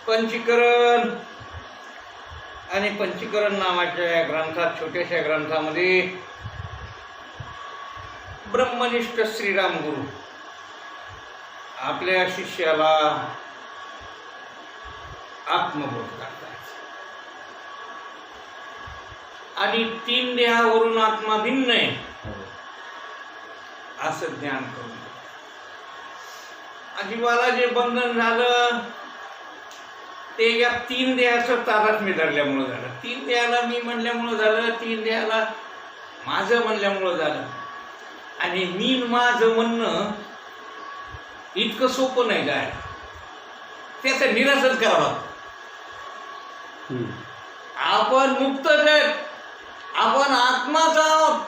पंचीकरण आणि पंचीकरण नावाच्या या ग्रंथात, छोट्याशा ग्रंथामध्ये ब्रह्मनिष्ठ श्रीराम गुरु आपल्या शिष्याला आत्मबोध करतात आणि 3 देहावरून आत्मा भिन्न आहे असं ज्ञान करून जीवाला जे बंधन झालं ते या 3 देहाचं तादात्म्य धरल्यामुळं झालं. 3 देहाला मी म्हणल्यामुळं झालं, 3 देहाला माझं म्हणल्यामुळं झालं. आणि मी माझं म्हणणं इतकं सोपं नाही काय, त्याचं निराशच करावं लागतं. आपण मुक्तच आहेत, आपण आत्माच आहोत,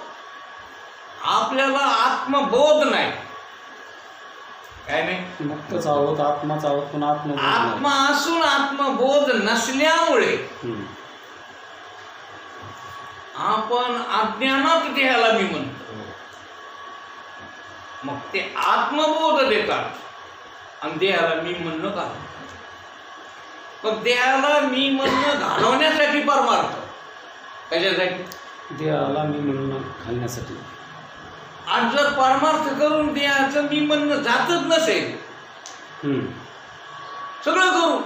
आपल्याला आत्मबोध नाही. काय नाही, मुक्तच आहोत, आत्माच आहोत, पण आत्मा असून आत्मबोध नसल्यामुळे आपण अज्ञानात देहाला मी म्हणतो. मग ते आत्मबोध देतात आणि देहाला मी म्हणणं घालतात. मग देहाला मी म्हणणं घालवण्यासाठी परमार्थ, कशासाठी? देहाला मी म्हणणं घालण्यासाठी. आज जर परमार्थ करून देहाचं मी म्हणणं जातच नसेल, सगळं करू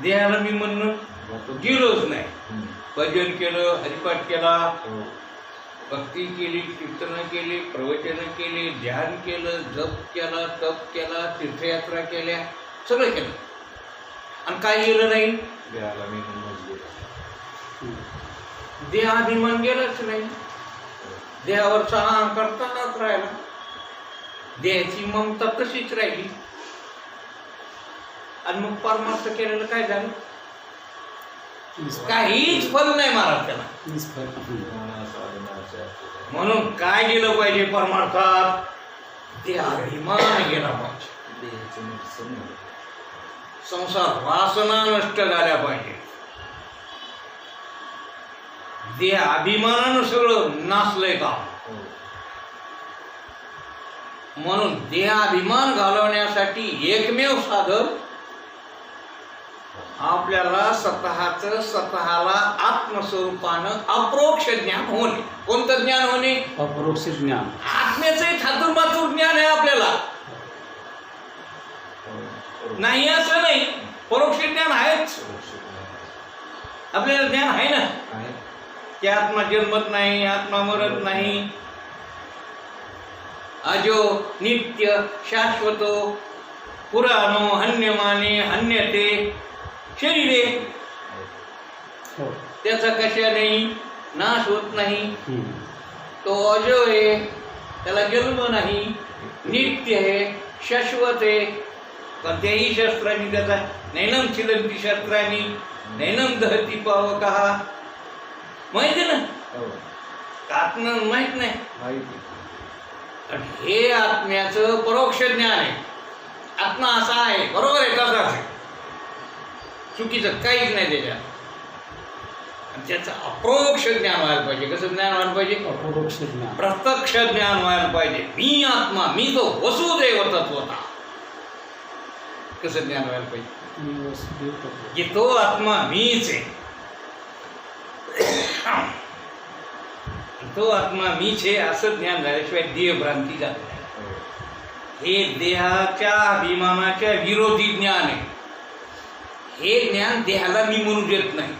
देहाला मी म्हणणं गेलोच नाही. भजन केलं, हरिपाठ केला, भक्ती केली, कीर्तन केली, प्रवचन केली, ध्यान केलं, जप केला, तप केला, तीर्थयात्रा केल्या, सगळं केलं आणि काय गेलं नाही. देहाभिमान गेलाच नाही. देहावरचा अहंकार तसाच राहिला, देहाची ममता तशीच राहिली. आणि मग परमार्थ केलेलं काय झालं? काहीच फल नाही महाराज त्याला. म्हणून काय गेलं पाहिजे परमार्थात? देहाभिमान गेला पाहिजे. संसार वासना नष्ट झाल्या पाहिजे. देह अभिमानानं सगळं नाचलंय का? म्हणून देहाभिमान घालवण्यासाठी एकमेव साधन आपल्याला स्वतःला आत्मस्वरूपानं अप्रोक्ष ज्ञान होणे. कोणतं ज्ञान होणे? अपरोक्ष ज्ञान. आत्म्याचंही ठातूरमातूर ज्ञान आहे आपल्याला, नाही असं नाही. परोक्ष ज्ञान आहेच आपल्याला, ज्ञान आहे ना की आत्मा जन्मत नाही, आत्मा मरत नाही, अजो नित्य शाश्वतो पुराणो हन्यमाने हन्यते शरीरे. त्याचा कशानेही नाश होत नाही. तो अजो आहे, त्याला जन्म नाही, नित्य आहे, शाश्वत आहे. कोणत्याही शस्त्रांनी त्याचा नैनम छिलंती शस्त्रांनी नैनम दहती पावकहा. माहिती ना? आत्मा माहित नाही. हे आत्म्याचं परोक्ष ज्ञान आहे. आत्मा असा आहे, बरोबर आहे, तसाच आहे, चुकीचं काहीच नाही त्याच्यात. त्याचं अप्रोक्ष ज्ञान व्हायला पाहिजे. कसं ज्ञान व्हायला पाहिजे? अपरोक्ष ज्ञान, प्रत्यक्ष ज्ञान व्हायला पाहिजे. मी आत्मा, मी तो वसुदेव तत्वता. कसं ज्ञान व्हायला पाहिजे? की तो आत्मा मीच आहे, तो आत्मा मीच आहे असं ज्ञान झाल्याशिवाय देहभ्रांती जात नाही. हे देहाच्या अभिमानाच्या विरोधी ज्ञान आहे. हे ज्ञान देहाला मी म्हणू देत नाही.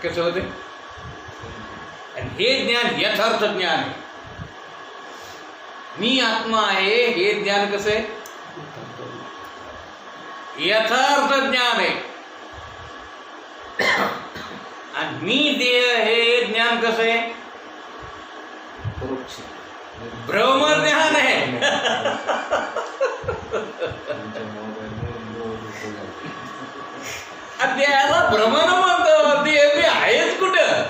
कसं होते? आणि हे ज्ञान यथार्थ ज्ञान आहे. मी आत्मा आहे हे ज्ञान कसं आहे? यथार्थ ज्ञान आहे. आणि मी देह हे ज्ञान कसं आहे? ब्रह्मज्ञान आहे. देहाला भ्रमण म्हणतो. देह मी आहेच कुठं?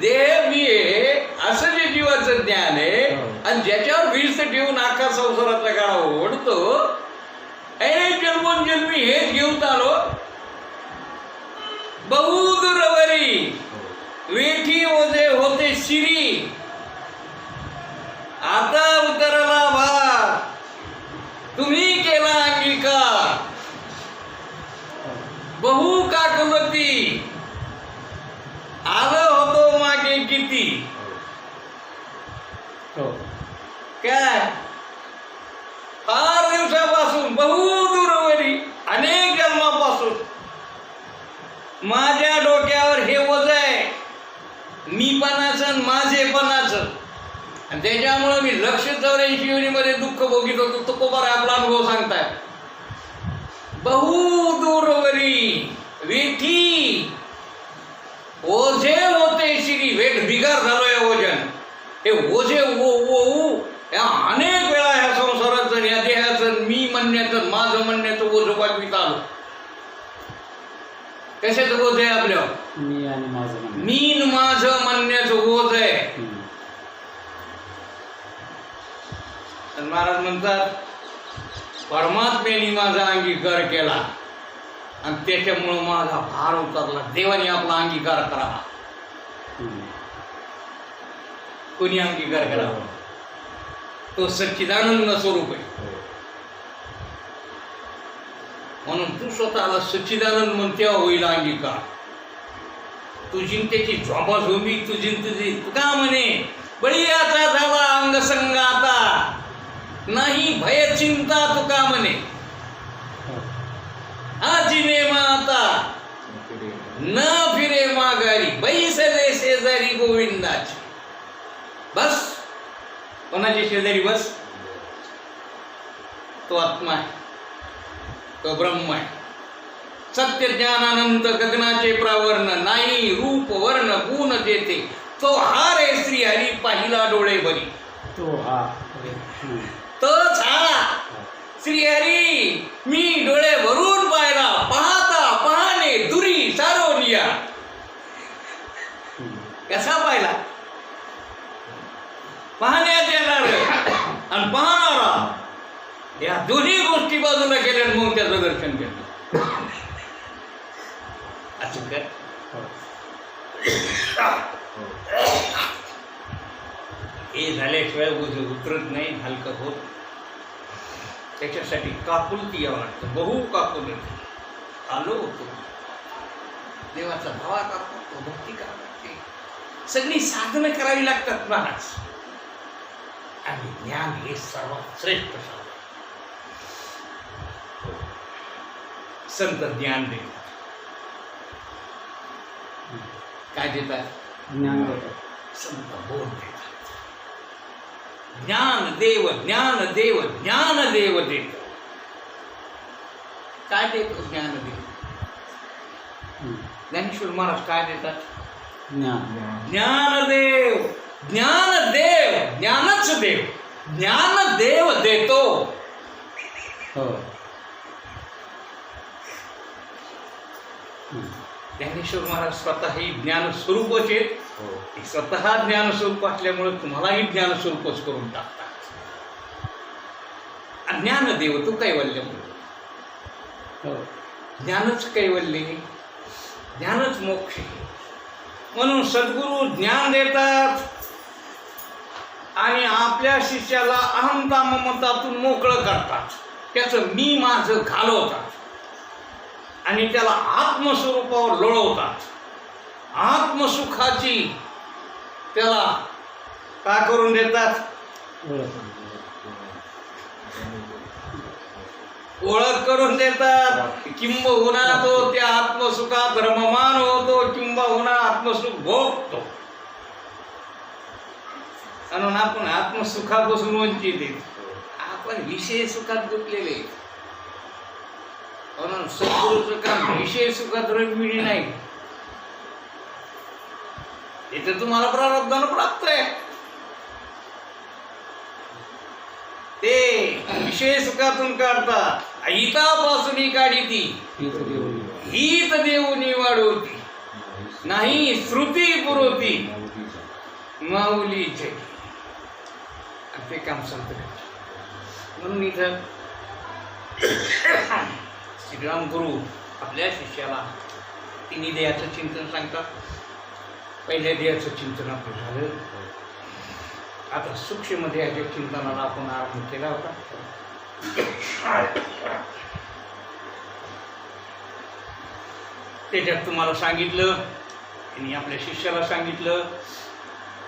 देह मी आहे असं जे जीवाचं ज्ञान आहे. आणि ज्याच्यावर वीज ठेवून आखा संसाराचा गाडा ओढतो, जन्मोजन्मी हेच घेऊन आलो. बहुदूरवरी वेठी ओझे होते शिरी, आता उतरला भार काय फार दिवसापासून बहुदूरवरी अनेक जन्मापासून माझ्या डोक्यावर हे ओझ आहे, मीपणाचं आणि माझेपणाचं, आणि त्याच्यामुळं मी 184 योनीमध्ये दुःख भोगीत होतो. तुकोबार आपला अनुभव सांगताय. बहुदूरवरी वेठी ओझे होते श्री, वेठ बिगार झालोय ओझन. हे ओझे ओ या अनेक वेळा ह्या संसाराचं, या देहाचं, मी म्हणण्याचं, माझं म्हणण्याचं ओझं वाजवीत आलो. कशाचं ओझ आहे आपल्यावर? मी आणि माझं म्हणणं. मी न माझं म्हणण्याचं ओझ आहे. आणि महाराज म्हणतात परमात्म्याने माझा अंगीकार केला आणि त्याच्यामुळं माझा भार उतरला. देवाने आपला अंगीकार करावा. कोणी अंगीकार करावा? तो सच्चिदानंद स्वरूप आहे. म्हणून तू स्वतःला सच्चिदानंद म्हण, तेव्हा होईल अंगीकार. तुझी त्याची झोंबाझोंबी, तुझी तू का म्हणे बळीयाचा झाला अंगसंगाता, नाही भय चिंता तुका म्हणे. आजीने माता न फिरे माघारी, बैसले शेजारी गोविंदाची. बस कोणाच्या शेजारी बस? तो आत्मा आहे, तो ब्रह्म आहे. सत्य ज्ञानानंत गगनाचे प्रावर्ण, नाही रूप वर्ण गुण देते, तो हा रे श्री हरी पाहिला डोळे भरी. तो हा तोच हा श्रीहरी मी डोळे भरून पाहिला, पाहता पाहणे दुरी सारोनिया. कसा पाहिला? पाहण्यात येणार आणि पाहणारा, या दोन्ही गोष्टी बाजूला केल्या, मग त्याचं दर्शन घेतलं. असं कर. हे झाल्याशिवाय उतरत नाही, हलकं होत. त्याच्यासाठी काकुलती यावं लागतं. बहु काकुल आलो होतो. देवाचा धावा करतो, भक्ती करावी लागते, सगळी साधनं करावी लागतात महाराज. आणि ज्ञान हे सर्वात श्रेष्ठ साधन. संत ज्ञान देतात. काय देतात? ज्ञान देतात. संत बोध देतात. ज्ञान देव ज्ञान देव ज्ञान देव देत. काय देतो ज्ञानदेव? ज्ञानेश्वर महाराज काय देतात? ज्ञान. ज्ञानदेव ज्ञानदेव ज्ञानच देव, ज्ञानदेव देतो. हो. ज्ञानेश्वर महाराज स्वतः ही ज्ञानस्वरूपच आहेत. ते स्वतः ज्ञानस्वरूप असल्यामुळे तुम्हालाही ज्ञानस्वरूपच करून टाकतात. ज्ञानदेव तो कैवल्य. ज्ञानच कैवल्य, ज्ञानच मोक्ष. म्हणून सद्गुरू ज्ञान देतात आणि आपल्या शिष्याला अहंता ममतातून मोकळं करतात. त्याचं मी माझं घालवतात आणि त्याला आत्मस्वरूपावर लोळवतात. आत्मसुखाची त्याला काय करून देतात? ओळख करून देतात. किंबहुना तो त्या आत्मसुखात रममान होतो, किंबहुना आत्मसुख भोगतो. म्हणून आपण आत्मसुखापासून वंचित आहे. आपण विषय सुखात गुंतलेले. म्हणून सद्गुरूचं काम विषय सुखात रंगविणी नाही. इथे तुम्हाला प्रारब्धानं प्राप्त आहे. ते विषय सुखातून काढतात. हितापासून काढी ती हित देऊनी वाढवती, नाही श्रुती पुरवती माऊली जगी. ते काम सांगत. म्हणून इथं श्रीराम गुरु आपल्या शिष्याला तिन्ही देहाचं चिंतन सांगतात. पहिल्या देहाचं चिंतन आपलं झालं. आता सूक्ष्म देहाच्या चिंतनाला आपण आरंभ केला होता. त्याच्यात तुम्हाला सांगितलं, त्यांनी आपल्या शिष्याला सांगितलं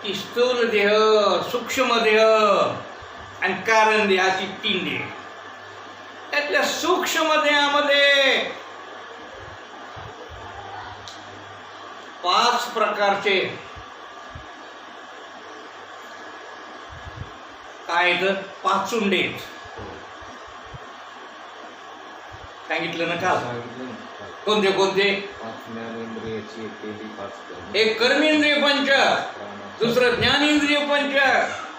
की स्थूल देह, सूक्ष्म देह आणि कारण देह अशी 3 देह. त्यातल्या सूक्ष्म देहामध्ये 5 प्रकारचे काय तर पाचुंडे आहेत. सांगितलं ना का? कोणते कोणते? 5 ज्ञानेंद्रियाची, पहिली 5 एक कर्मेंद्रिय पंच, दुसरं ज्ञानेंद्रिय पंच,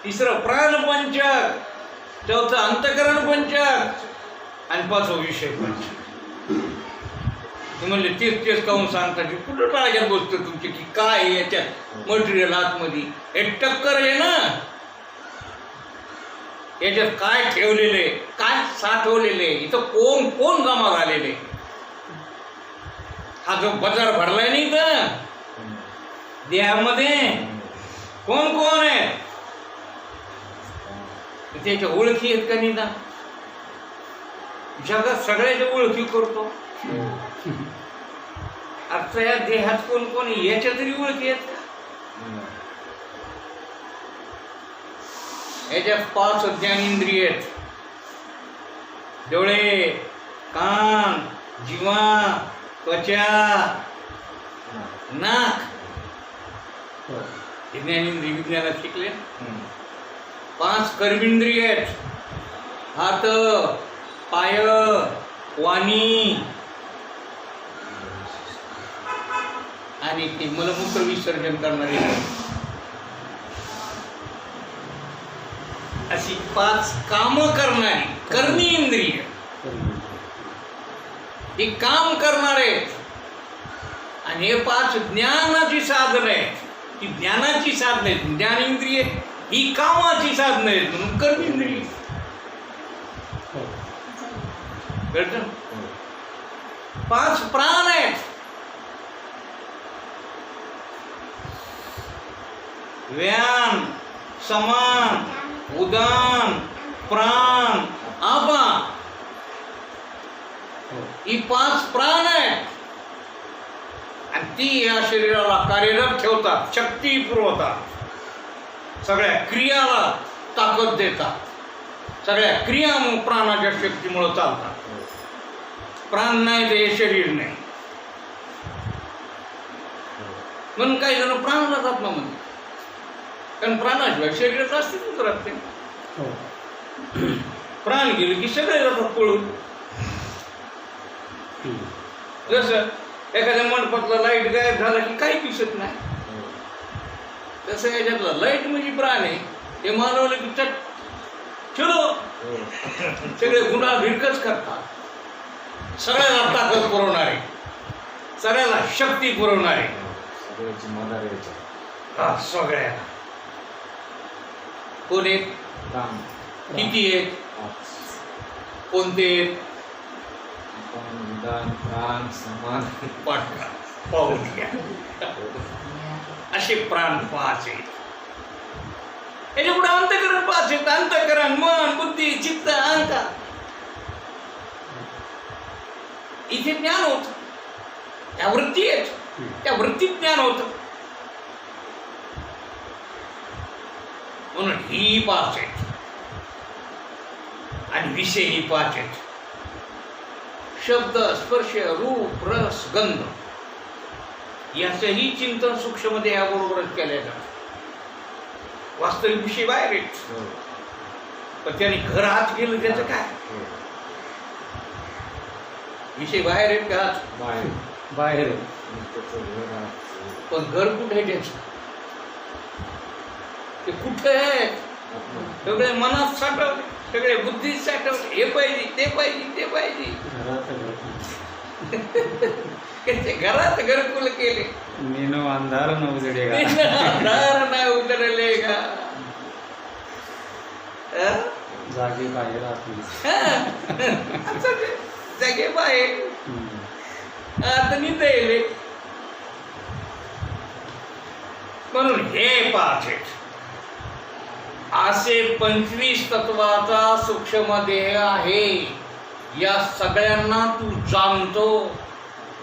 तिसरं प्राण पंच, चौथं अंतकरण पंच आणि 5वं विषय पंच. म्हणले तेच काहून सांगतात की कुठं टाळ्यात बसतो तुमची की काय आहे याच्यात मटेरियल आतमध्ये? हे टक्कर आहे ना, याच्यात काय ठेवलेले, काय साठवलेले, इथं कोण कोण जमा झालेले. हा जो बाजार भरलाय नाही तर देहामध्ये कोण कोण आहे त्याच्या ओळखी आहेत का नाही ना? जगात सगळ्याच्या ओळखी करतो. आता या देहात कोण कोण याच्या तरी ओळखी आहेत का? याच्यात 5 ज्ञानेंद्रिय आहेत. डोळे, कान, जिव्हा, त्वचा, नाक. हो. हे ज्ञानेंद्रिय विज्ञानात शिकले. 5 कर्मेंद्रिय आहेत. हात, पाय, वाणी आणि ते मलमूत्र विसर्जन करणारे. अशी 5 कामं करणारी कर्मेंद्रिय. ही काम करणारे आणि हे 5 ज्ञानाची साधन आहेत. ती ज्ञानाची साधन आहेत. ज्ञानेंद्रिय ही कामाची साधन आहेत म्हणून कर्मेंद्रिय. कळतं? 5 प्राण आहेत. व्यान, समान, उदान, प्राण, आपान. ही 5 प्राण आहेत आणि ती या शरीराला कार्यरत ठेवतात, शक्ती पुरवतात, सगळ्या क्रियाला ताकद देतात. सगळ्या क्रिया प्राणाच्या शक्तीमुळे चालतात. प्राण नाही तर हे शरीर नाही. म्हणून काही जण प्राणाला जात ना म्हणते, कारण प्राणाशिवाय शरीरात अस्तित्वच राहते. प्राण गेले की सगळे जातात पळून. जसं एखाद्या मंडपातला लाईट गायब झाला की काही दिसत नाही, तसं याच्यातला लाईट म्हणजे प्राण आहे. ते मानवलं की चट चलो सगळे गुन्हा भिरकच करतात. सगळ्याला ताकद पुरवणारे, सगळ्याला शक्ती पुरवणारे, सगळ्याची मदत यायची. सगळ्या कोण आहेत? काम किती आहेत? 5. कोणते? उदान, प्राण, समान, पाठ पाहून घ्या. असे प्राण 5 आहेत. याच्या पुढे अंतकरण 5 आहेत. अंतकरण मन, बुद्धी, चित्त, अहंकार. इथे ज्ञान होत, त्या वृत्ती आहेत, त्या वृत्तीत ज्ञान होत. म्हणून ही 5 आहेत आणि विषय ही 5 आहेत. शब्द, स्पर्श, रूप, रस, गंध याचंही चिंतन सूक्ष्म देहाबरोबरच केलं जातं. वास्तविक विषय बाहेर आहेत, पण त्याने घर आत गेलं त्याचं काय? विषय बाहेर आहेत का? बाहेर बाहेर पण घर कुठे आहे त्याचं? ते कुठे आहे? सगळे मनात साठवले, सगळे बुद्धीत साठवले. हे पाहिजे, ते पाहिजे, ते पाहिजे. घरात घरकुल केले. मीनो अंधार न उजडेगा. अंधार नाही उतरलेगा. जागे बाहेर जागे बाहेर आता निंदा येले. म्हणून हे 5 आहेत. असे 25 तत्वाचा सूक्ष्म देह आहे. या सगळ्यांना तू जाणतो,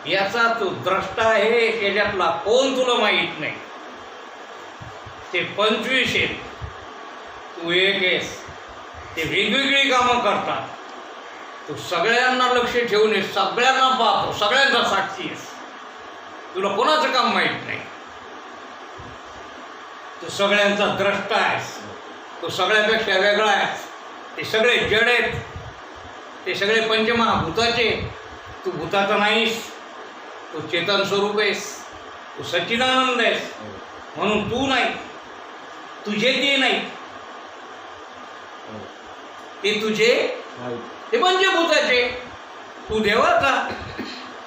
याचा तू द्रष्टा आहे. याच्यातला कोण तुला माहित नाही. ते 25 आहेत, तू एक आहेस. ते वेगवेगळी कामं करतात. तू सगळ्यांना लक्ष ठेवून आहेस, सगळ्यांना पाहतो, सगळ्यांचा साक्षी आहेस. तुला कोणाचं काम माहीत नाही. तू सगळ्यांचा द्रष्टा आहेस. तू सगळ्यापेक्षा वेगळा आहेस. ते सगळे जड आहेत, ते सगळे पंचमहाभूताचे. तू भूताचा नाहीस, तू चेतन स्वरूप आहेस, तू सच्चिदानंद आहेस. म्हणून तू नाही, तुझे ते नाही, ते तुझे, ते पंचभूताचे. तू देवाचा,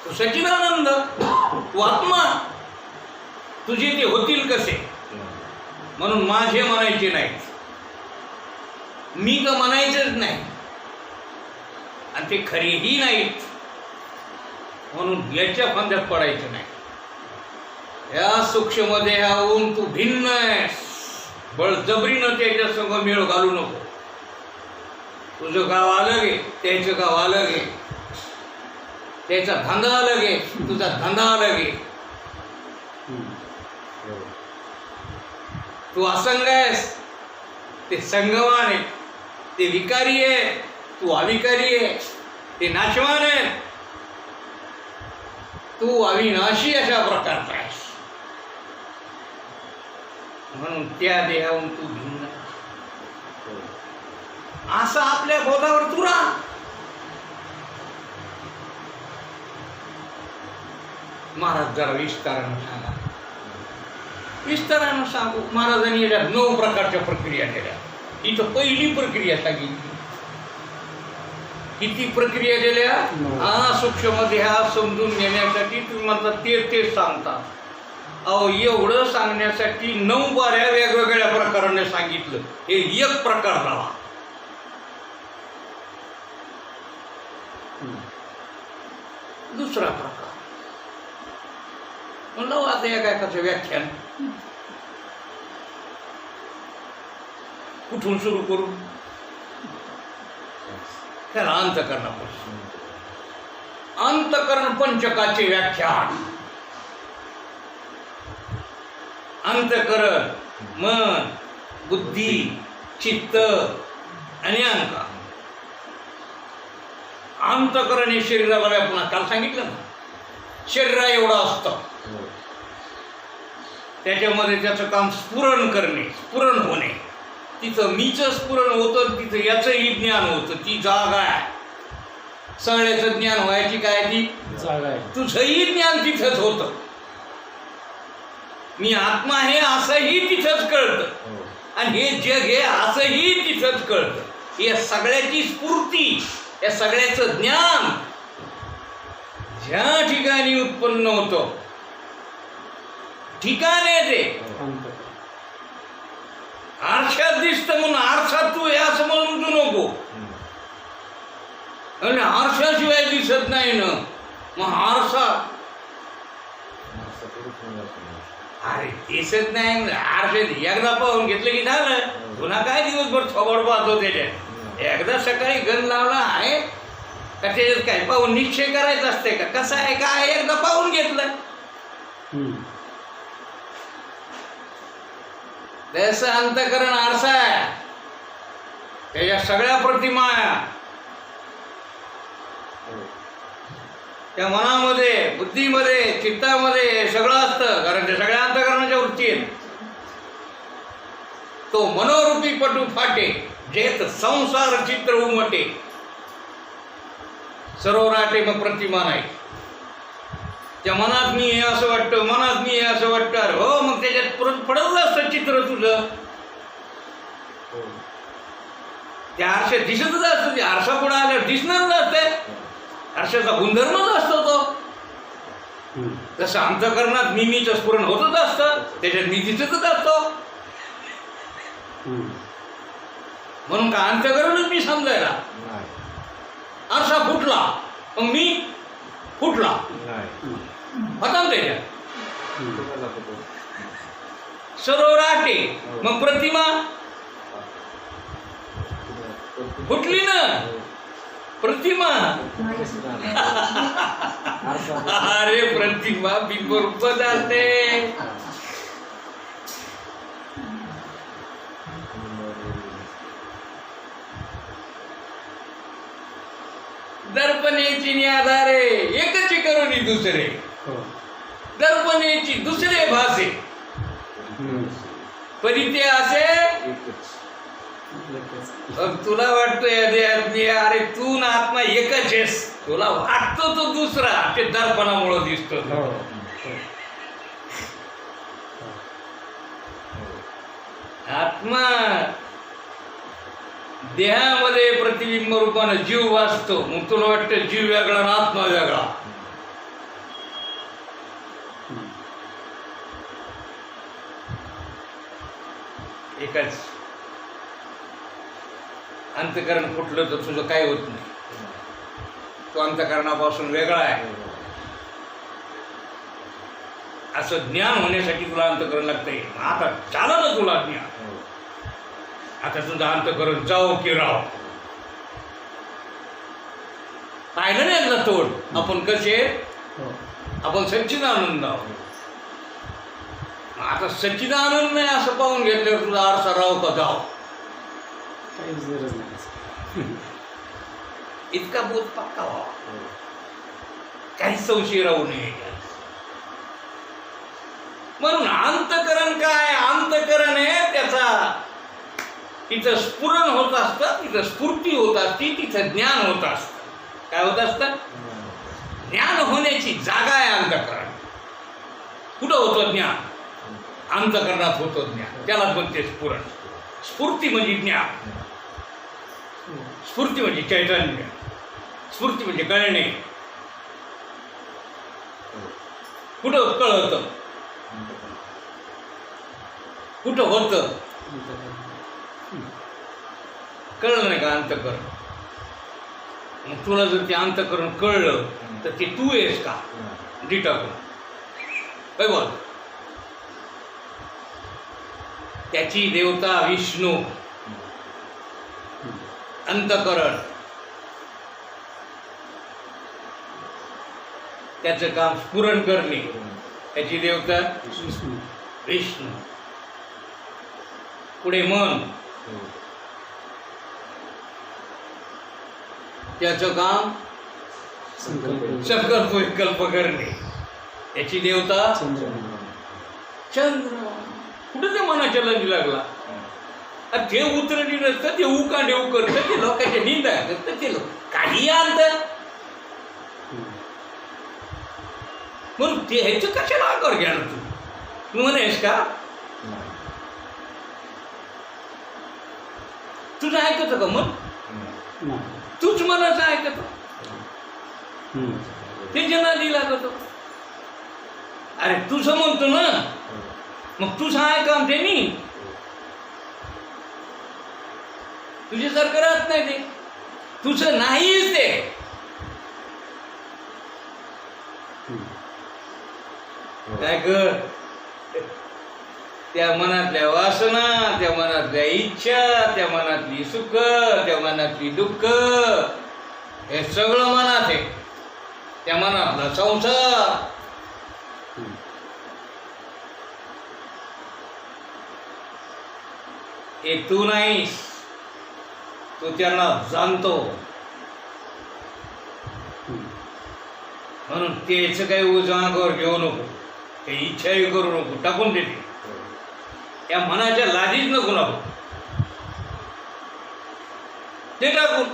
तू सच्चिदानंद, तू आत्मा. तुझे ते होतील कसे? म्हणून माझे म्हणायचे नाहीत, मी तर म्हणायचंच नाही, आणि ते खरेही नाहीत. म्हणून याच्या फांद्यात पडायचं नाही. या सूक्ष्म देहाहून तू भिन्न आहेस. बळजबरीनं त्याच्या संग मेळ घालू नको. तुझं गाव अलग आहे, त्याचं गाव अलग आहे. त्याचा धंदा अलग आहे, तुझा धंदा अलग आहे. तू असंग आहेस, ते संगवान आहे. ते विकारी आहे, तू अविकारी आहे. ते नाशवान आहे, तू अविनाशी अशा प्रकारचा आहेस. म्हणून त्या देहाहून तू भिन्न. असं आपल्या बोधावर तू राहा. महाराज जरा विस्तारानं सांगा. विस्तारानं सांगू. महाराजांनी याच्या 9 प्रकारच्या प्रक्रिया केल्या. इथं पहिली प्रक्रिया सांगितली. किती प्रक्रिया केल्या? हा सूक्ष्म देहा समजून घेण्यासाठी तुम्ही म्हणता ते सांगता. अहो, एवढं सांगण्यासाठी 9 बाऱ्या वेगवेगळ्या प्रकाराने सांगितलं. हे एक प्रकार झाला. दुसरा प्रकार म्हणलं आता एकाचं व्याख्यान कुठून सुरू करू? त्याला अंतःकरणापासून. अंतःकरण पंचकाचे व्याख्यान. अंतःकरण मन, बुद्धी, चित्त आणि अहंकार. अंतःकरण हे शरीराला व्यापून, काल सांगितलं ना, शरीरा एवढं असतं. त्याच्यामध्ये त्याचं काम स्फुरण करणे, स्फुरण होणे. तिथं मीचं स्फुरण होतं, तिथं याचंही ज्ञान होतं. ती जागा आहे. सगळ्याचं ज्ञान व्हायची काय ती जागा आहे. तुझंही ज्ञान तिथंच होतं. मी आत्मा हे असंही तिथंच कळतं, आणि हे जग हे असंही तिथंच कळतं. या सगळ्याची स्फूर्ती, या सगळ्याचं ज्ञान ज्या ठिकाणी उत्पन्न होतं, ठिकाण आहे ते. आरशात दिसतं म्हणून आरशात तू हे असं म्हणू नको. आणि आरशाशिवाय दिसत नाही ना, मग आरसा अरे दिसत नाही. आरशात एकदा पाहून घेतलं की झालं. पुन्हा काय दिवसभर थोबड पाहतो त्याच्यात. एकदा सकाळी गण लावला आहे का त्याच्यात काय पाहून निश्चय करायचा असते का? कसं आहे काय? एकदा पाहून घेतलं. त्याचं अंतःकरण आरसा आहे. त्याच्या सगळ्या प्रतिमा त्या मनामध्ये, बुद्धीमध्ये, चित्तामध्ये सगळं असतं. कारण ते सगळ्या अंतःकरणाच्या वृत्ती आहेत. तो मनोरूपी पटू फाटे, जेत संसार चित्र उमटे. सरोवराटे मग प्रतिमा नाही. त्या मनात मी हे असं वाटतं, मनात मी हे असं वाटतं. अरे हो, मग त्याच्यात पडत असतं चित्र तुझं. त्या आरशात दिसतच असतं. ते आरसा पुढे आल्यावर दिसणारच असते. आरशाचा गुणधर्मच असतो तो. तसं अंतःकरणात मीचं स्फुरण होतच असतं. त्याच्यात मी दिसतच असतो. म्हणून का अंतःकरणच मी समजायला? आरसा फुटला मग मी फुटला होता ना त्याच्यात. सरोवराटे मग प्रतिमा फुटली ना. प्रतिमा अरे प्रतिमा बिंबरूप असते. दर्पणेची निराधारे एकची करुणी दुसरे हो दर्पणेची दुसरे भासे परिते असे एकच मग तुला वाटतोय अरे तू ना आत्मा एकच आहेस तुला वाटतो तो दुसरा ते दर्पणामुळे दिसतो हो आत्मा देहामध्ये प्रतिबिंब रूपाने जीव वाचतो मग तुला वाटतं जीव वेगळा आणि आत्मा वेगळा एकच अंतकरण फुटलं तर तुझं काय होत नाही तो अंतकरणापासून वेगळा आहे असं ज्ञान होण्यासाठी तुला अंतकरण लागतंय आता चाला ना तुला ज्ञान आता तुझं अंतकरण जाओ की राव पाहिलं नाही ना तोड आपण कसे हो आपण सच्चिदानंद आहोत आता सच्चिदानंद नाही असं पाहून घेतल्यावर तुझा आरसा राव का जाव काहीच गरज नाही इतका बोध पक्का व्हावा काही संशय राहू नये म्हणून अंतकरण काय अंतकरण आहे त्याचा तिथं स्फुरण होत असतं तिथं स्फूर्ती होत असती तिथं ज्ञान होत असतं काय होत असतं ज्ञान होण्याची जागा आहे अंतकरण कुठं होतं ज्ञान अंतकरणात होतं ज्ञान त्याला म्हणते स्फुरण स्फूर्ती म्हणजे ज्ञान स्फूर्ती म्हणजे चैतन्य स्फूर्ती म्हणजे कळणे कुठं कळतं कुठं होतं कळलं नाही का अंतकरण मग तुला जर ते अंतकरण कळलं तर ते तू आहेस का डिटाकून काय बोल त्याची देवता विष्णू अंतकरण त्याचं काम स्फुरण करणे त्याची देवता विष्णू पुढे मन त्याचं काम संकल्प विकल्प करणे याची देवता चंद्र कुठे त्या मनाच्या लंजी लागला ते उतरणी नसतं ते उकांडे करतं ते लोकांच्या निंदा करतं ते लोक काही आणतं म्हणून ते ह्याचं कशाला आकार घ्या तू म्हणायस का तुझं ऐकत का मग तूच मनाचं ऐकत ते जनादी लागत अरे तुझं म्हणतो ना मग तुझं ऐका त्यांनी तुझ्यासारखं राहत नाही ते तुझं नाहीच ते काय कर त्या मनातल्या वासना त्या मनातल्या इच्छा त्या मनातली सुख त्या मनातली दुःख हे सगळं मनात आहे त्या मनातला संसार हे तू नाहीस तू त्यांना जाणतो म्हणून तेच काही उजागर घेऊ नको ते इच्छाही करू नको टाकून देते त्या मनाच्या लादीच नको नको ते टाकून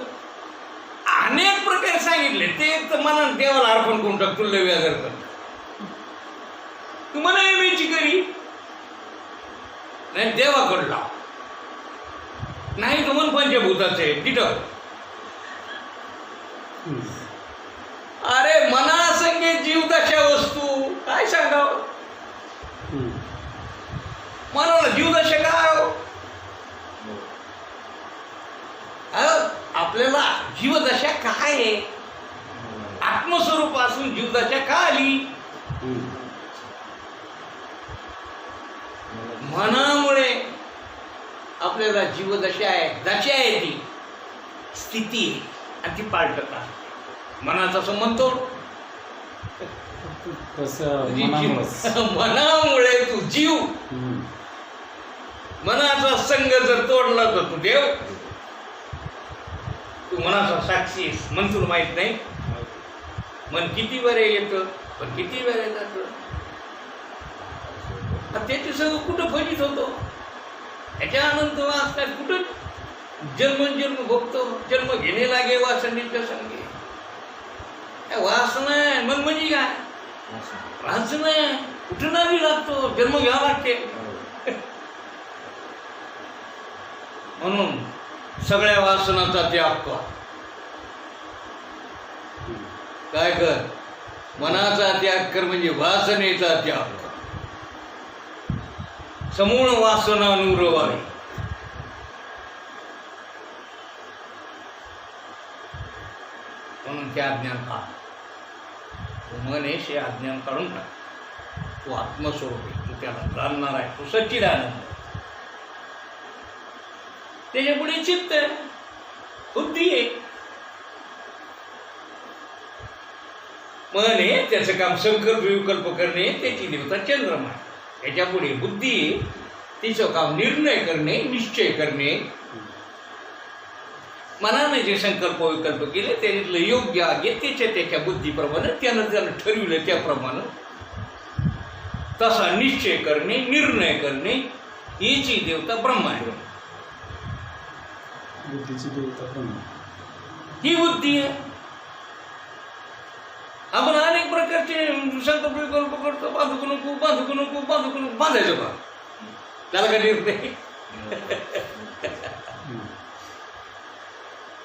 अनेक प्रकारे सांगितले ते तर मनात देवाला अर्पण करून टाक तुला व्याजार कर तू म्हणा मीची करी नाही देवाकडला नाही तो मन पंचभूताचं आहे तिथं अरे मनासंगे जीवदशा वस्तू काय सांगाव मनाला जीवदशा काय हो आपल्याला जीवदशा काय आहे आत्मस्वरूपासून जीवदशा का आली मनामुळे आपल्याला जीवदशा आहे दशा आहे ती स्थिती आहे आणि ती पालटत आहे मनाचा संबंध मनामुळे तू जीव मनाचा संघ जर तोडला तर तू देव तू तू मनाचा साक्षी आहेस, मन तुला माहित नाही. मन किती वेळे येतं पण किती वेळे जातं. त्याचे सगळं कुठं फजित होतो. त्याच्या आनंद असतात कुठं जन्म भोगतो. जन्म घेणे लागे वासनेच्या संगे. वासना आहे मन म्हणजे काय वासना कुठं नावी लागतो. जन्म घ्यावा लागते. म्हणून सगळ्या वासनाचा त्याग कर. काय कर मनाचा त्याग कर म्हणजे वासनेचा त्याग कर. समूळ वासना नुरवावी. म्हणून ते अज्ञान काढ. मन आहे हे अज्ञान काढून टाक. तू आत्मस्वरूप आहे. तू त्याला जाणणार आहे. तू सच्चिदानंद. त्याच्या पुढे चित्त आहे, बुद्धी आहे. मन आहे त्याचं काम संकल्प विकल्प करणे. त्याची देवता चंद्रमा आहे. त्याच्या पुढे बुद्धी आहे. तिचं काम निर्णय करणे, निश्चय करणे. मनाने जे संकल्प विकल्प केले त्याच्यातलं योग्य आहे त्याच्या बुद्धीप्रमाणे त्यानं ठरविलं त्याप्रमाणे तसा निश्चय करणे, निर्णय करणे. हिची देवता ब्रह्मा आहे. बुद्धीची देवता ब्रह्मा. ही बुद्धी आहे. आपण अनेक प्रकारचे संकल्प विकल्प करतो. बांधू नको बांधू नको बांधू नको बांधायचं बा. त्याला काय निर्णय.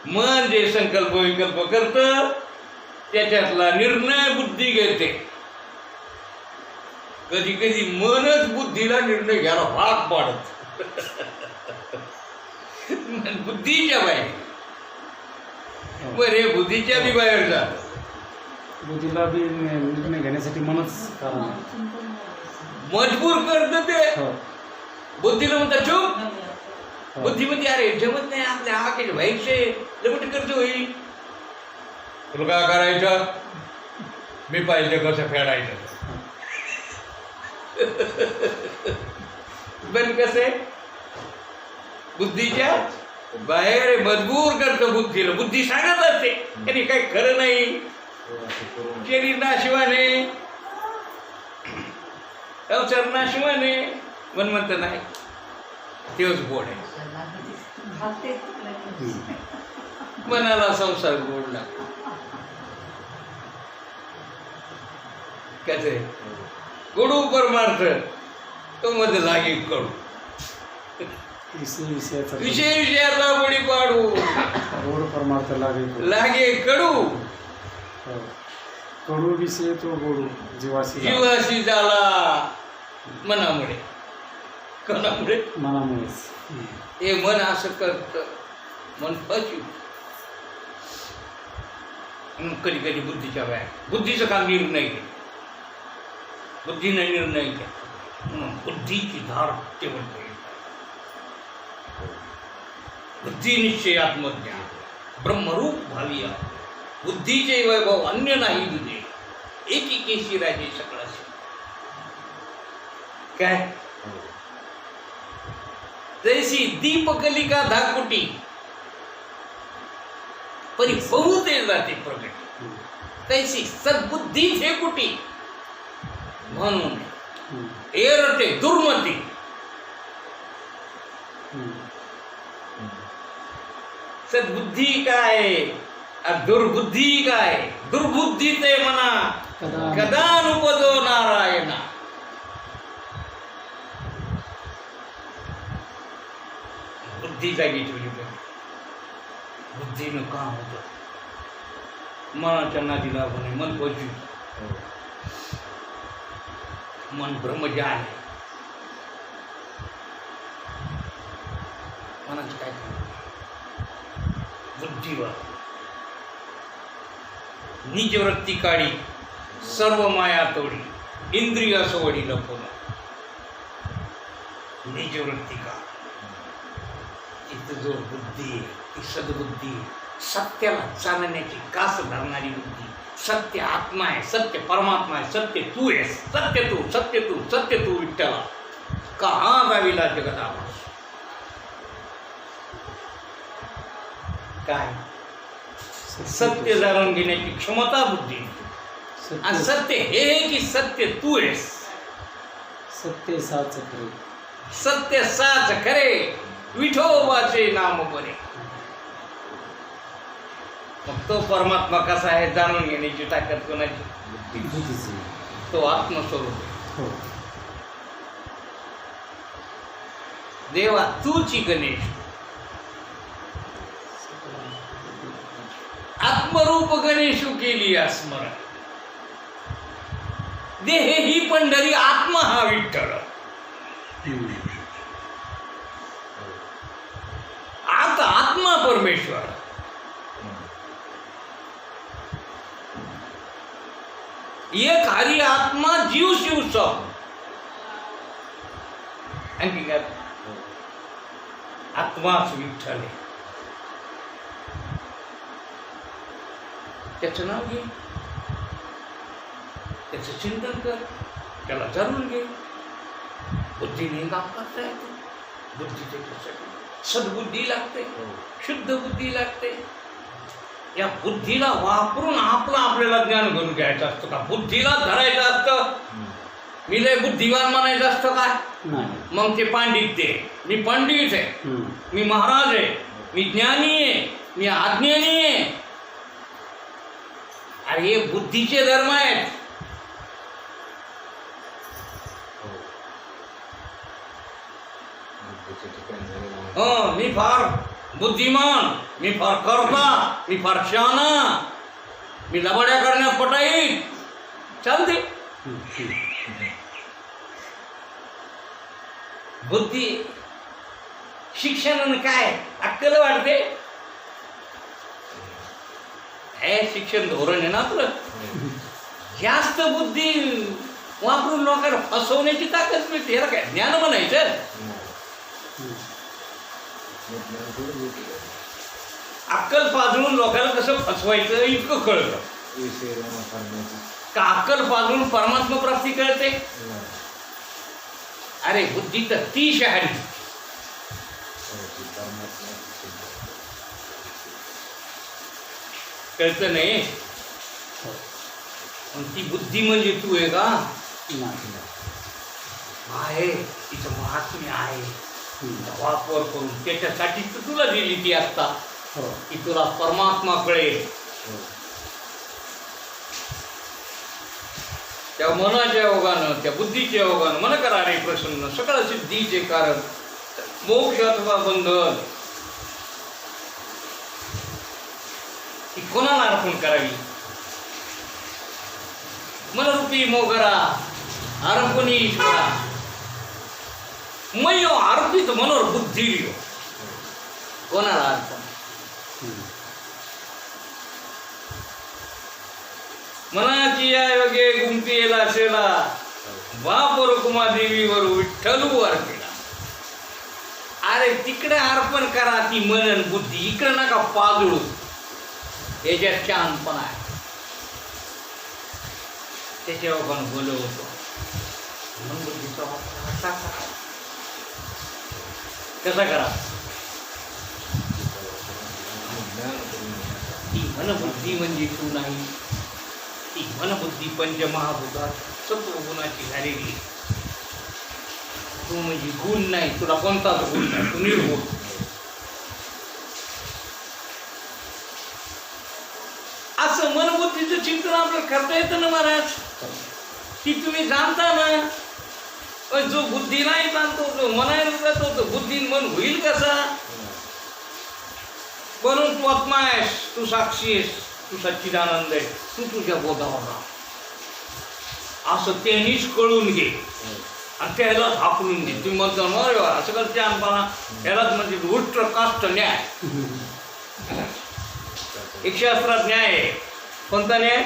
मन जे संकल्प विकल्प करतं त्याच्यातला निर्णय बुद्धी घेते. कधी कधी मनच बुद्धीला निर्णय घ्यायला भाग पाडत. बुद्धीच्या बाहेर. बरे बुद्धीच्या बी बाहेर जात. बुद्धीला बी निर्णय घेण्यासाठी मनच कारण आहे. मजबूर करत ते. हो. बुद्धीला म्हणतात चूप. हो. बुद्धी म्हणते अरे जमत नाही आपल्या आकेच व्हायचे लपट खर्च होईल. तुला काय करायचं मी पाहिजे कसं फेडायचं. पण कसे बुद्धीच्या बाहेर मजबूर करतो बुद्धीला. बुद्धी सांगत असते त्यांनी काही खरं नाही. शरीर नाशिवाने अवसर नाशिवाने मन म्हणत नाही. तेच गोड आहे. मनाला संसार गोड लागतो. कसे गोडू परमार्थ तो मध्ये लागे कडू. विषयाचा विषयाला गोडी पाडू गोड परमार्थ लागे कडू. हो. कडू विषय तो गोडू जीवाशी झाला मनामुळे. कोणामुळे मनामुळेच. हे मन असं करत मन पचू. कधी कधी बुद्धीच्या बाहेर. बुद्धीचं काम निर्णय घे. बुद्धीने निर्णय घ्या. म्हणून बुद्धीची धार केवळ बुद्धी निश्चय आत्मज्ञान ब्रह्मरूप भाविया. बुद्धीचे वैभव अन्य नाही तुझे. एकीकेशी राजे सकळाशी. काय तैसी दीपकलिका धाकुटी परी बहुते जाते प्रगट. तैसी सद्बुद्धी थे कुटी म्हणून एरटे दुर्मती. सद्बुद्धी काय दुर्बुद्धी काय. दुर्बुद्धी ते म्हणा कदानुपदो नारायणा. बुद्धी जागी ठेवली पाहिजे. बुद्धीनं काम होतं. मनाच्या नादी लागू नये. मन पचू. मन ब्रह्मज्ञान आहे. मनाचं काय बुद्धीवर निज वृत्ती काढी सर्व माया तोडी. इंद्रिय सोडी लपवून निज वृत्ती का. तिथं जो बुद्धी आहे ती सद्बुद्धी आहे. सत्याला जाणण्याची कास धरणारी बुद्धी. सत्य आत्मा आहे. सत्य परमात्मा आहे. सत्य तू आहेस. सत्य तू सत्य तू सत्य तू विठ्ठला का हा गावीला जगत आवास. काय सत्य जाणून घेण्याची क्षमता बुद्धी. आणि सत्य हे की सत्य तू आहेस. सत्य साच खरे. सत्य साच खरे विठोबाचे नाम बरे. मग तो परमात्मा कसा आहे जाणून घेण्याची ताकद कोणाची? बुद्धीची. तो आत्मस्वरूप आहे. हो. देवा तूची गणेश. आत्मरूप गणेशू केली स्मरण. देह ही पंढरी आत्मा हा विठ्ठल. आता आत्मा परमेश्वर. एक हरी आत्मा जीव शिव सब. आणखी काय? आत्माच विठ्ठल आहे. त्याचं नाव घे, त्याचं चिंतन कर, त्याला जाणून घे. बुद्धीने काम करता येते. बुद्धी त्याच्यासाठी सद्बुद्धी लागते, शुद्ध बुद्धी लागते. या बुद्धीला वापरून आपल्याला ज्ञान घडून घ्यायचं असतं का? बुद्धीला धरायचं असतं. मी लय बुद्धिवान म्हणायचं असतं काय? मग ते पांडित्य आहे. मी पंडित आहे, मी महाराज आहे, मी ज्ञानी आहे, मी अज्ञानी आहे. अरे हे बुद्धीचे धर्म आहेत. मी फार बुद्धिमान, मी फार कर्ता, मी फार शहाणा, मी लबाड्या करण्यात पटाईत चालते. बुद्धी शिक्षणानं काय अक्कल वाढते. हे शिक्षण धोरण आहे ना आपलं. जास्त बुद्धी वापरून लोकांना फसवण्याची ताकद मिळते. याला काय ज्ञान म्हणायचं? अक्कल पाजळून लोकांना कसं फसवायचं इतकं कळतं का? अक्कल पाजळून परमात्मा प्राप्ती कळते? अरे बुद्धी तर ती शहाणी. कळतं नाही. पण ती बुद्धी म्हणजे तू आहे का? आहे. तिचं महात्म्य आहे. वापर करून त्याच्यासाठी तुला दिली ती असता की तुला परमात्मा कळेल. त्या मनाच्या योगानं, त्या बुद्धीच्या योगानं मन करा रे प्रसन्न. सकळ सिद्धीचे कारण मोक्ष अथवा बंधन ती कोणाला अर्पण करावी? मनरूपी मोगरा अर्पणी ईश्वरा मयो अर्पित मनोर बुद्धी. कोणाला अर्पण? मनाची या योगे गुंती येला असेला बाप रुक्मा देवीवर विठ्ठलू अर्पिला. अरे तिकडे अर्पण करा ती मनन बुद्धी. इकडे नका पाजळू. याच्यात शहाणपणा आहे. त्याच्यावर पण बोलवतो. मन बुद्धीचा वापर असा करा. कसा करा? ती मनबुद्धी म्हणजे तू नाही. ती मनबुद्धी पंचमहाभूतात सत्वगुणाची झालेली. तू म्हणजे गुण नाही. तुला कोणताच गुण नाही. तू निर्गुण. असं मनबुद्धीचं चिंतन आपल्याला करता येतं ना महाराज. ती तुम्ही जाणता ना. जो बुद्धी नाही जाणतो, जो मनाला जातो, तो बुद्धी मन होईल कसा? म्हणून तू आत्मा आहेस, तू साक्षी आहेस, तू सच्चिदानंद आहे, तू तुझ्या बोधावर राहा असं त्यांनीच कळून घे. आणि त्याला हाकलून घे. तुम्ही म्हणतो अरे असं करते आणपाना यालाच म्हणजे उष्ट्र काष्ट न्याय. एक शास्त्रात न्याय आहे. कोणता न्याय?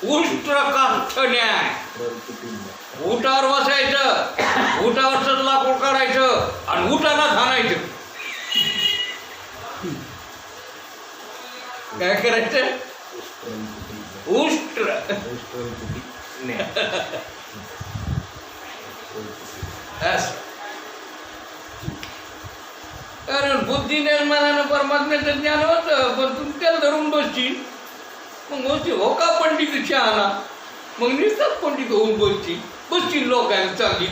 उष्ट्र काष्ट न्याय. उठावर बसायचं, उठावरच लाकूड काढायचं आणि उठाला थांबायचं. काय करायचं? उष्ट्र. कारण बुद्धी निर्माणानं परमात्म्याचं ज्ञान होतं, पण तू त्याला धरून बसशील, मग बसशील हो का पंडित शहाणा, मग नुसताच पंडित होऊन बसशील लोकांना चांगली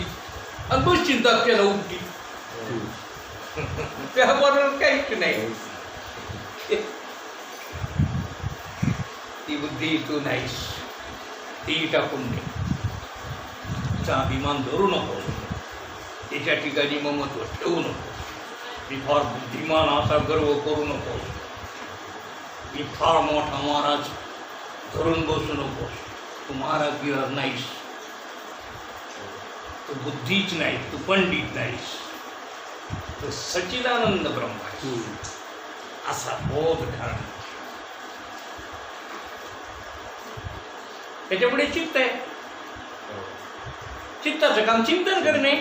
आणि बसशील दाखल्याला उठती, त्याबरोबर काहीच नाही. ती बुद्धी तू नाहीस, ती टाकून दे. तिचा अभिमान धरू नको, तिच्या ठिकाणी ममत्व ठेवू नको. ती फार बुद्धिमान असा गर्व करू नको. ती फार मोठा महाराज धरून बसू नकोस. तू महाराज बिराज नाहीस, तू बुद्धीच नाही, तू पंडित नाहीस, तू सच्चिदानंद ब्रह्म आहेस. असा बोध करा. त्याच्यापुढे चित्त आहे. चित्ताचं काम चिंतन करणे.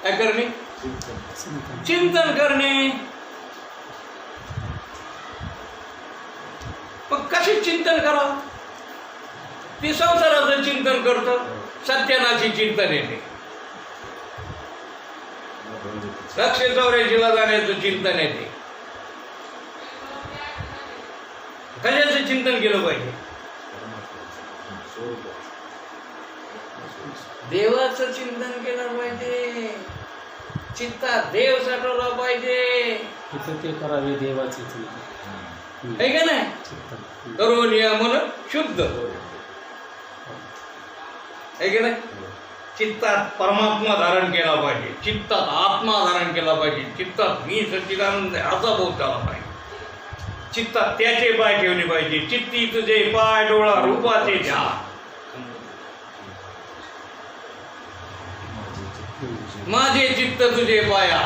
काय करणे? चिंतन करणे. मग कसे चिंतन करावं? ते संसाराचं चिंतन करतं, सत्यानाशी चिंतन येते. लक्ष 84ला जाण्याचं चिंतन येते. कशाचं चिंतन केलं पाहिजे? देवाचं चिंतन केलं पाहिजे. चित्तात देव साठवला पाहिजे. तिथं ते करावे देवाचे आहे का नाही? सर्व नियमन शुद्ध आहे की नाही? चित्तात परमात्मा धारण केला पाहिजे, चित्तात आत्मा धारण केला पाहिजे, चित्तात मी सच्चिदानंद असा बोध झाला पाहिजे. चित्तात त्याचे पाय ठेवले पाहिजे. चित्ती तुझे पाय डोळा रूपाचे ध्यान. माझे चित्त तुझे पाया,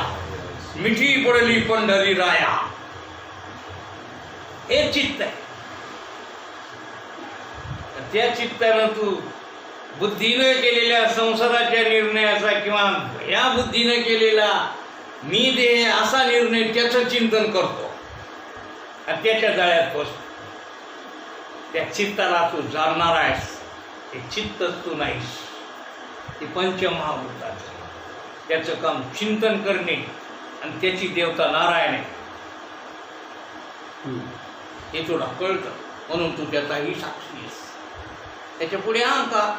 मिठी पडली पंढरी राया. हे चित्त आहे. त्या चित्तानं तू बुद्धीनं केलेल्या संसाराच्या निर्णयाचा किंवा या बुद्धीनं केलेला मी देह असा निर्णय त्याचं चिंतन करतो आणि त्याच्या जाळ्यात बसतो. त्या चित्ताला तू जाणणार आहेस. हे चित्तच तू नाहीस. ते पंचमहाभूताचं त्याचं काम चिंतन करणे आणि त्याची देवता नारायण आहे. हे तुला कळतं म्हणून तू त्याचाही साक्षी आहेस. त्याच्या पुढे अहंकार.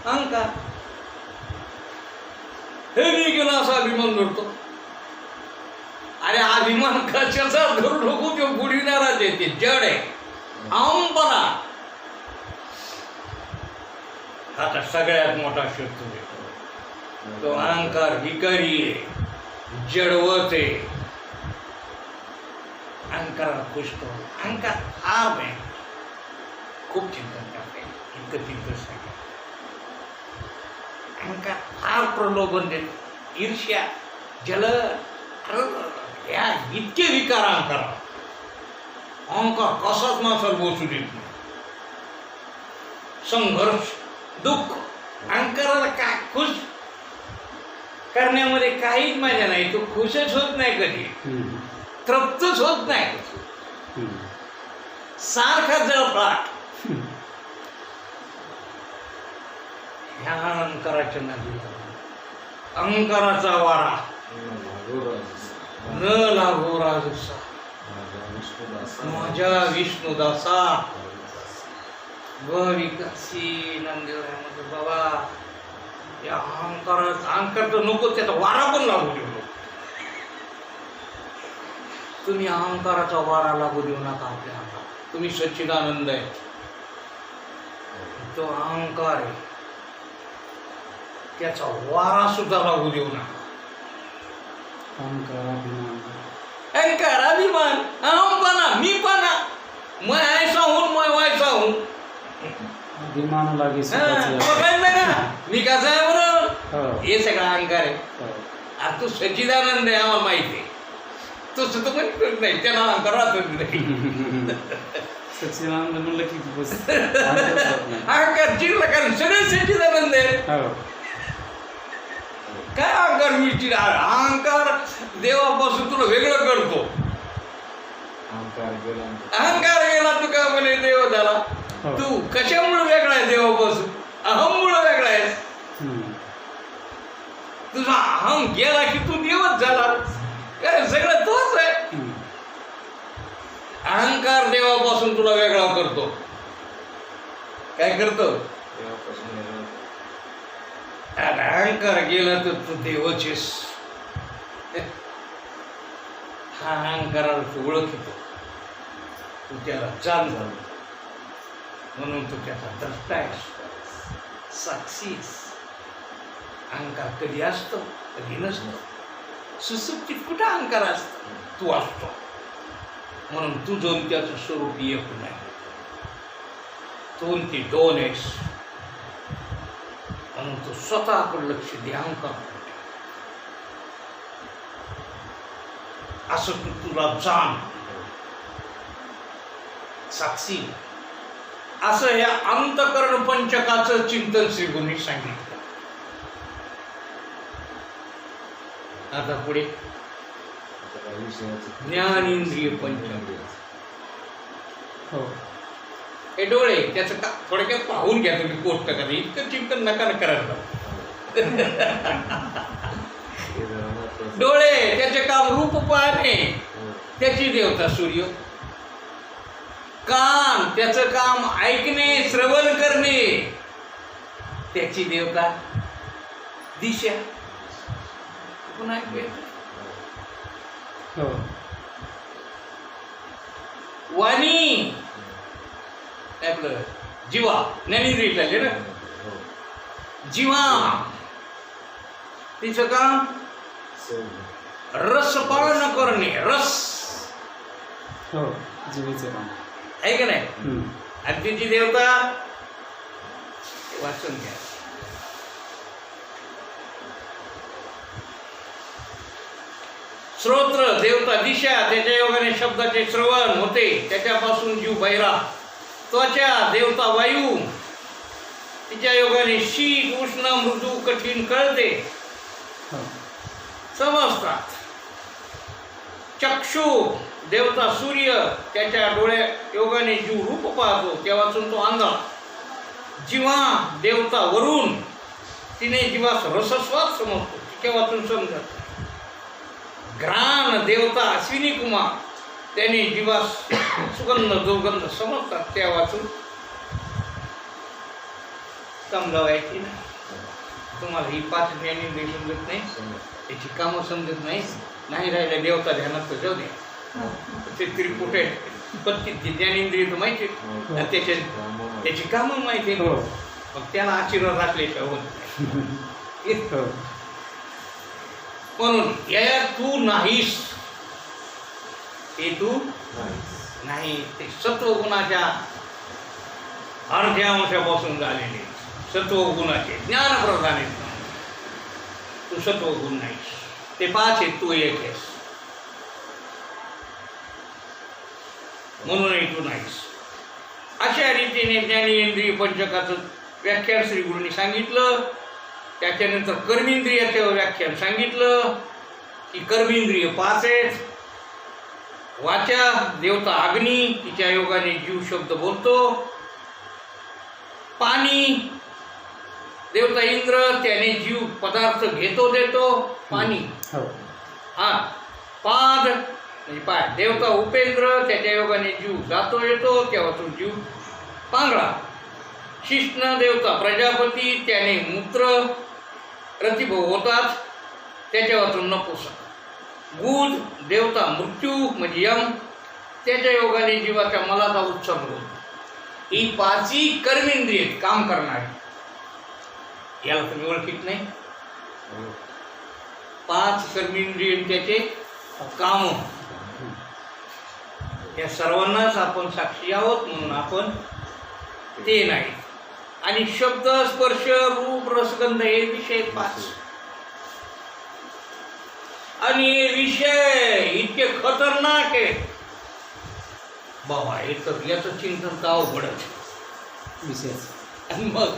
अहंकार हे मी गेला असा अभिमान धरतो. अरे अभिमान कशाचा धरू नको, तो बुडविणाराच येते, जड आहे. अहंपणा आता सगळ्यात मोठा शत्रू आहे. तो अहंकार विकारी आहे, जडवत आहे. अहंकाराला पुष्ट अहंकार फार आहे. खूप चिंतन करते, इतकं चिंतन सांगा. अहंकार फार प्रलोभन देत. ईर्ष्या, जलद या इतके विकार अहंकार. अहंकार कसाच माणसाला बोचू देत नाही. संघर्ष, दुःख. अहंकाराला काय खुश करण्यामध्ये काहीच मजा नाही. तो खुशच होत नाही, कधी तृप्तच होत नाही. सारखा जळफळाट. ह्या अहंकाराच्या नादी अहंकाराचा वारा न लागो राजसा माझ्या विष्णुदासा. विकासी नामदेवरामध्ये बाबा या अहंकार तर नको, त्याचा वारा पण लागू देऊ नको. तुम्ही अहंकाराचा वारा लागू देऊ नका आपल्या अंगात. तुम्ही सच्चिदानंद आहे. तो अहंकार आहे, त्याचा वारा सुद्धा लागू देऊ नका. अहंकार, अभिमान, अहमपणा, मीपणा. मैं ऐसा हूं, मैं वैसा हूं. अभिमान लागे मी कसा आहे बरोबर. हे सगळा अहंकार आहे. आता तू सच्चिदानंद आहे, आम्हाला माहिती आहे. तो सुद्धा पण करत नाही, त्याला अहंकार राहतच नाही. सच्चिदानंद म्हणलं की अहंकार चिरला, कारण सगळे सच्चिदानंद आहे. काय अहंकार मिळतील? अहंकार देवापासून तुला वेगळं करतो. अहंकार गेला तू का म्हणे देव झाला. तू कशामुळे वेगळा आहे देवापासून? अहममुळे वेगळा आहे. तुझा अहम गेला की तू देवच झाला. काय करतो तेव्हापासून निर्माण आता अहंकार गेला तर तू देवचेस. हा अहंकाराला तू ओळखतो, तू त्याला जाणतो, म्हणून तू त्याचा द्रष्टा आहेस, साक्षीस. अहंकार कधी असतो कधी नसतो. सुसुप्तीत कुठं अहंकार असतो, तू असतो. म्हणून तू जाऊन त्याचं स्वरूप एक नाही, दोन ती दोन आहेस. म्हणून तू स्वतःकडे लक्ष दे, अहंकार असं तू तुला जाण, साक्षी. असं या अंतकरण पंचकाचं चिंतन श्रीगुरूंनी सांगितलं. आता पुढे आता काही विषयाचं ज्ञानेंद्रिय पंचक. हो. हे डोळे त्याचं का थोडक्यात पाहून घ्या तुम्ही पोस्ट करा, इतकं चिंतन नका न करायला. हे जरा महत्त्वाचं. डोळे त्याचे काम रूप पाहणे, हो. त्याची देवता सूर्य. कान त्याचं काम ऐकणे श्रवण करणे, त्याची देवता दिशा. पुन्हा ऐकू येतं. हो. वाणी आपलं जीवा, ज्ञानेंद्रिय चालले ना. हो. जीवा तिचं काम सौम्य. रसपान करणे, रस हो. जीवेचं काम. आहे का नाही. हम्म. आणि तिची देवता वाचून घ्या. श्रोत्र देवता दिशा, त्याच्या योगाने शब्दाचे श्रवण होते, त्याच्यापासून जीव बहिरा. त्वचा देवता वायू, तिच्या योगाने शीत उष्ण मृदू कठीण कळते, हो. समजतात. चक्षु देवता सूर्य, त्याच्या डोळ्या योगाने जीव रूप पाहतो, तेव्हाचून तो अंधा. जीवा देवता वरुण, तिने जीवास रसस्वाद समजतो, तेव्हाचून समजत. घ्राण देवता अश्विनी कुमार, त्याने जीवास सुगंध दुर्गंध समजतात, त्या वाचून समजावायची नाही. तुम्हाला ही 5 ज्ञानेंद्रिय समजत नाही, त्याची कामं समजत नाही. नाही राहिल्या देवता ध्यानात तर जाऊ द्या, ते त्रिपुट आहे. पण ती ज्ञानेंद्रिय तर माहिती आहे, आणि त्याची कामं माहिती आहे. हो. मग त्याला आशीर्वाद राखल्याशिवाय होत नाही. हो. म्हणून या तू नाहीस, ते तू नाही. ते सत्वगुणाच्या अर्ध्या अंशापासून झालेले सत्वगुणाचे ज्ञानप्रधान आहेत. तू सत्वगुण नाहीस, ते 5 आहेत, तू 1 आहेस. म्हणूनही तू नाहीस. अशा रीतीने ज्ञानेंद्रिय पंचकाचं व्याख्यान श्री गुरूंनी सांगितलं. त्याच्यानंतर कर्मेंद्रियाचं व्याख्यान सांगितलं की कर्मेंद्रिय 5 आहेत. वाचा देवता अग्नी, तिच्या योगाने जीव शब्द बोलतो. पाणी देवता इंद्र, त्याने जीव पदार्थ घेतो देतो, पाणी. हो. हा. पाद म्हणजे पाय देवता उपेंद्र, त्याच्या योगाने जीव जातो येतो, तेव्हा तो जीव पांगळा. शिष्ण देवता प्रजापती, त्याने मूत्र रतिभोग होतात, त्याच्या वाचून नपुसक. गुज देवता मृत्यू म्हणजे यम, त्याच्या योगाने जीवाच्या मलाचा उत्सर्ग होतो. ही 5ही कर्मेंद्रिय काम करणारी. याला तुम्ही ओळखीत नाही. 5 कर्मेंद्रिय त्याचे काम. या सर्वांनाच आपण साक्षी आहोत, म्हणून आपण ते नाही. आणि शब्द स्पर्श रूप रसगंध हे विषय 5. आणि हे विषय इतके खतरनाक आहे बाबा, हे तर याचं चिंतन का अवघडच. विशेष. आणि मग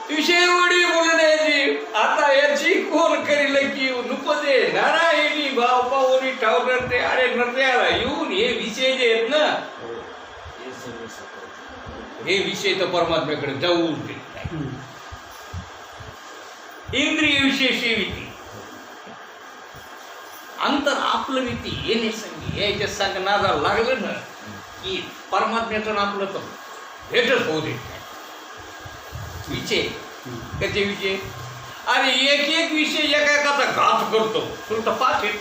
विषय वडी बोलण्याची, आता याची कोण करील की नुपदे नारायणी भाव पावरी ठाव करते. अरे नृत्याला येऊन हे विषय जे आहेत ना, हे विषय तर परमात्म्याकडे जाऊन देत नाही. इंद्रिय विशेषी विधी अंतर आपलं विधी येणे संगी यायच्या सांग नादा लागलं ना की परमात्म्याचं आपलं तर भेटच होऊ देत नाही. विषय कसे विषय? अरे एक एक विषय एका एकाचा घात करतो. तुला तर 5 आहेत.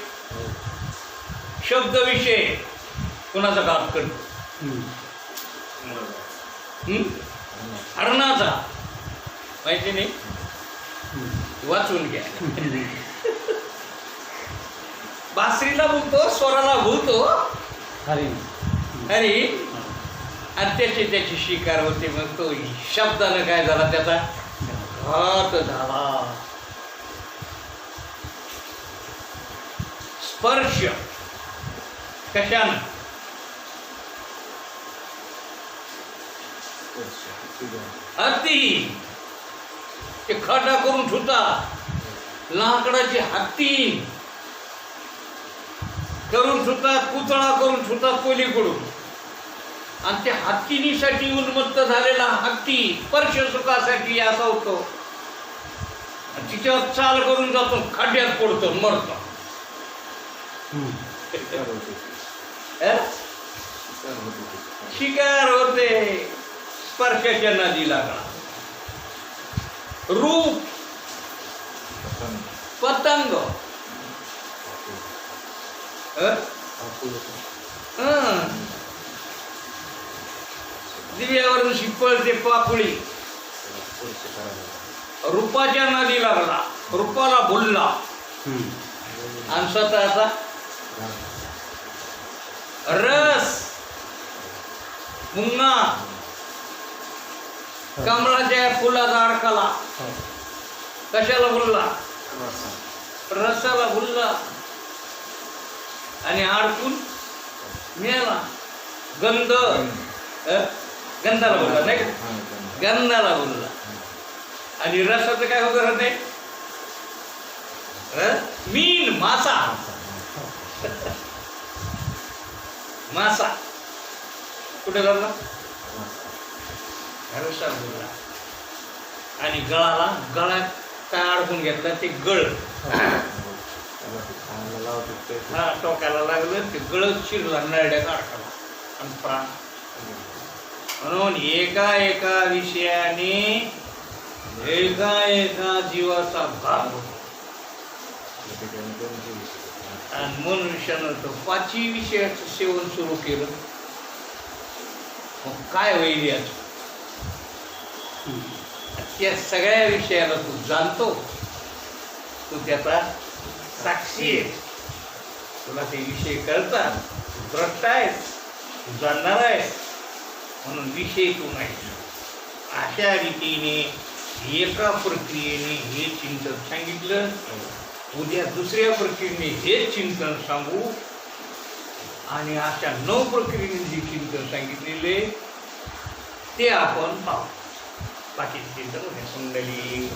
शब्द विषय कुणाचा घात करतो? हरणाचा. माहिती नाही? वाचून घ्या. बासरीला बोलतो, स्वराला बोलतो हरी हरी, आणि त्याची शिकार होते. मग तो शब्दानं काय झाला, त्याचा घात झाला. स्पर्श कशानं? हत्ती. ते खड्डा करून ठेवतात, लाकडाची हत्ती करून ठेवतात, पुतळा करून ठेवतात पलीकडून. आणि त्या हत्तीनीसाठी उन्मत्त झालेला हत्ती स्पर्श सुखासाठी असा होतो. तिच्यावर चाल करून जातो, खड्ड्यात पडतो, मरतो. शिकार होते, स्पर्शाच्या नादी लागला. रूप पतंग. दिव्यावरून शिपळते पाकुळी. रूपाच्या नादी लागला, रूपाला भुलला, आणि स्वतःचा रस मुंगा कमळाच्या फुलाचा अडकला. कशाला भुलला? रसाला भुलला, आणि अडकून मेला. गंध गंधाला बोलला नाही का? गंधाला बोलला. आणि रसाचं काय होतं राहते? मीन, मासा. मासा कुठे लागला? रसा बोलला. आणि गळ्यात काय अडकून घेतला? ते गळ. हा, टोकाला लागलं, ते गळ चिरला, नरड्यात अडकला, आणि प्राण. म्हणून एका एका विषयाने एका एका जीवाचा भाग होतो. आणि मनुष्यानं तर 5ही विषयाचं सेवन सुरू केलं. मग काय होईल याचं? त्या सगळ्या विषयाला तू जाणतो, तू त्याचा साक्षी आहे. तुला ते विषय कळतात, तू द्रष्टा आहेस, तू जाणणार आहेस. म्हणून विषय तू नाही. अशा रीतीने एका प्रक्रियेने हे चिंतन सांगितलं, उद्या दुसऱ्या प्रक्रियेने हे चिंतन सांगू, आणि अशा 9 प्रक्रियेने जे चिंतन सांगितलेले ते आपण पाहू. बाकी चिंतन कुंडली